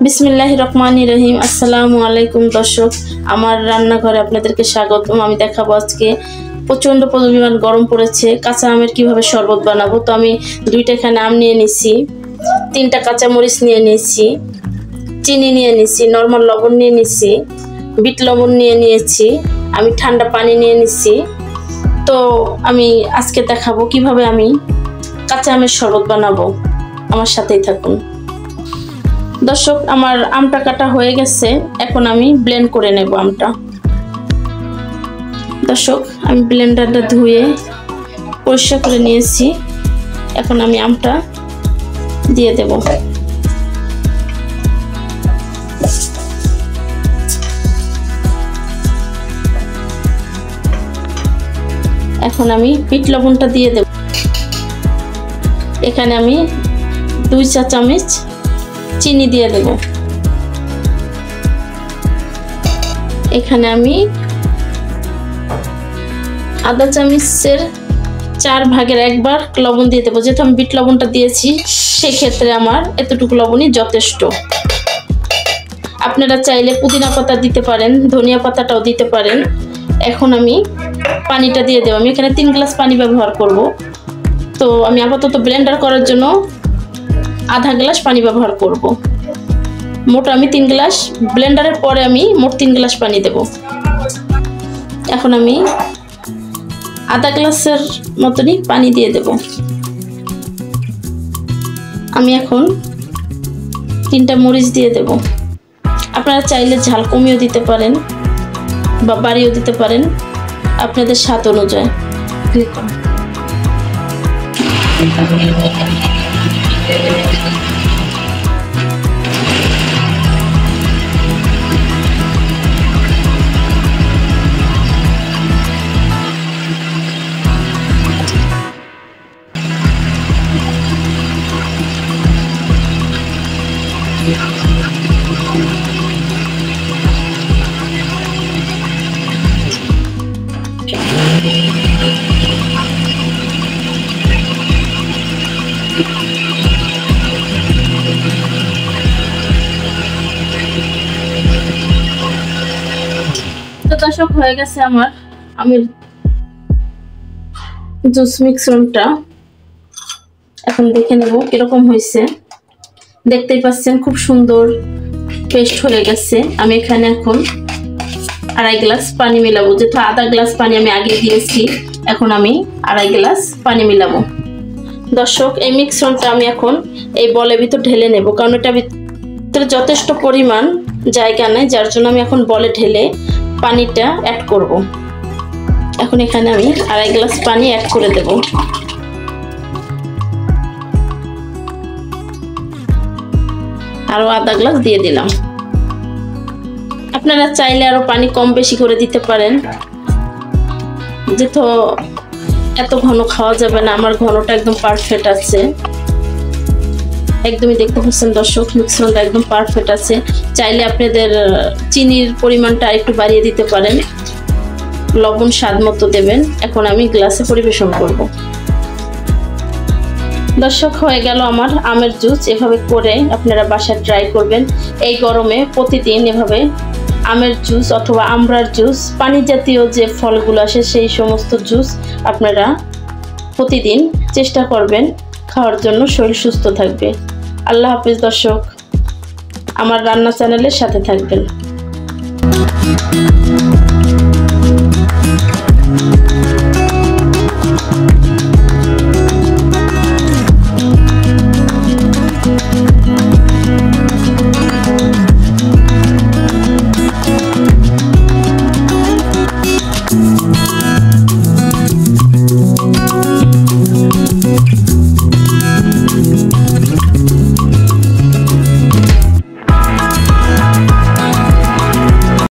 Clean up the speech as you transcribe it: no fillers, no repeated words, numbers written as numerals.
বিসমিল্লাহির রহমানির রহিম। আসসালামু আলাইকুম দর্শক, আমার রান্নাঘরে আপনাদেরকে স্বাগতম। আমি দেখাবো আজকে প্রচণ্ড পরিমাণ গরম পড়েছে, কাঁচা আমের কিভাবে শরবত বানাবো। তো আমি 2টা এখানে আম নিয়ে নিছি, 3টা কাঁচামরিচ নিয়ে নিছি, চিনি নিয়ে নিছি, নর্মাল লবণ নিয়ে নিছি, বিট লবণ নিয়ে নিয়েছি, আমি ঠান্ডা পানি নিয়ে নিছি। তো আমি আজকে দেখাবো কিভাবে আমি কাঁচা আমের শরবত বানাবো, আমার সাথেই থাকুন দর্শক। আমার আমটা কাটা হয়ে গেছে, এখন আমি ব্লেন্ড করে নেব আমটা। দর্শক, আমি ব্লেন্ডারটা ধুয়ে পরিষ্কার করে নিয়েছি, এখন আমি আমটা দিয়ে দেব। এখন আমি বিট লবণটা দিয়ে দেব। এখানে আমি 2 চা চামচ চিনি দিয়ে দেব। এখানে আমি আধা চামচের 4 ভাগের 1 ভাগ লবণ দিয়ে দেবো। যেহেতু আমি বিট লবণটা দিয়েছি, সেক্ষেত্রে আমার এতটুকু লবণই যথেষ্ট। আপনারা চাইলে পুদিনা পাতা দিতে পারেন, ধনিয়া পাতাটাও দিতে পারেন। এখন আমি পানিটা দিয়ে দেবো। আমি এখানে 3 গ্লাস পানি ব্যবহার করব। তো আমি আপাতত ব্লেন্ডার করার জন্য আধা গ্লাস পানি ব্যবহার করব। মোট আমি 3 গ্লাস, ব্লেন্ডারের পরে আমি মোট 3 গ্লাস পানি দেব। এখন আমি আধা গ্লাসের মতনই পানি দিয়ে দেব। আমি এখন 3টা মরিচ দিয়ে দেব। আপনারা চাইলে ঝাল কমিয়েও দিতে পারেন বা বাড়িয়েও দিতে পারেন, আপনাদের স্বাদ অনুযায়ী। তো দর্শক, হয়ে গেছে আমার আমের জুস মিশ্রণটা। এখন দেখে নেব কিরকম হয়েছে। দেখতেই পাচ্ছেন খুব সুন্দর পেস্ট হয়ে গেছে। আমি এখানে এখন 2.5 গ্লাস পানি মিলাবো। যেহেতু আধা গ্লাস পানি আমি আগে দিয়েছি, এখন আমি 2.5 গ্লাস পানি মিলাবো। দর্শক, এই মিশ্রণটা আমি এখন এই বলের ভিতর ঢেলে নেব, কারণ এটা ভিতরে যথেষ্ট পরিমাণ জায়গা নেই, যার জন্য আমি এখন বলে ঢেলে পানিটা অ্যাড করব। এখন এখানে আমি 2.5 গ্লাস পানি অ্যাড করে দেব। আরো আধা গ্লাস দিয়ে দিলাম। আপনারা চাইলে আরো পানি কম বেশি করে দিতে পারেন, যেহেতু এত ঘন খাওয়া যাবে না। আমার ঘনটা একদম পারফেক্ট আছে, একদমই দেখতে পাচ্ছেন দর্শক, মিশ্রণটা একদম পারফেক্ট আছে। চাইলে আপনাদের চিনির পরিমাণটা একটু বাড়িয়ে দিতে পারেন, লবণ স্বাদ মতো দেবেন। এখন আমি গ্লাসে পরিবেশন করব। দর্শক, হয়ে গেল আমার আমের জুস। এভাবে করে আপনারা বাসায় ট্রাই করবেন। এই গরমে প্রতিদিন এভাবে আমের জুস অথবা আমড়ার জুস, পানি জাতীয় যে ফলগুলো আসে সেই সমস্ত জুস আপনারা প্রতিদিন চেষ্টা করবেন খাওয়ার জন্য, শরীর সুস্থ থাকবে। আল্লাহ হাফেজ দর্শক, আমার রান্না চ্যানেলের সাথে থাকবেন।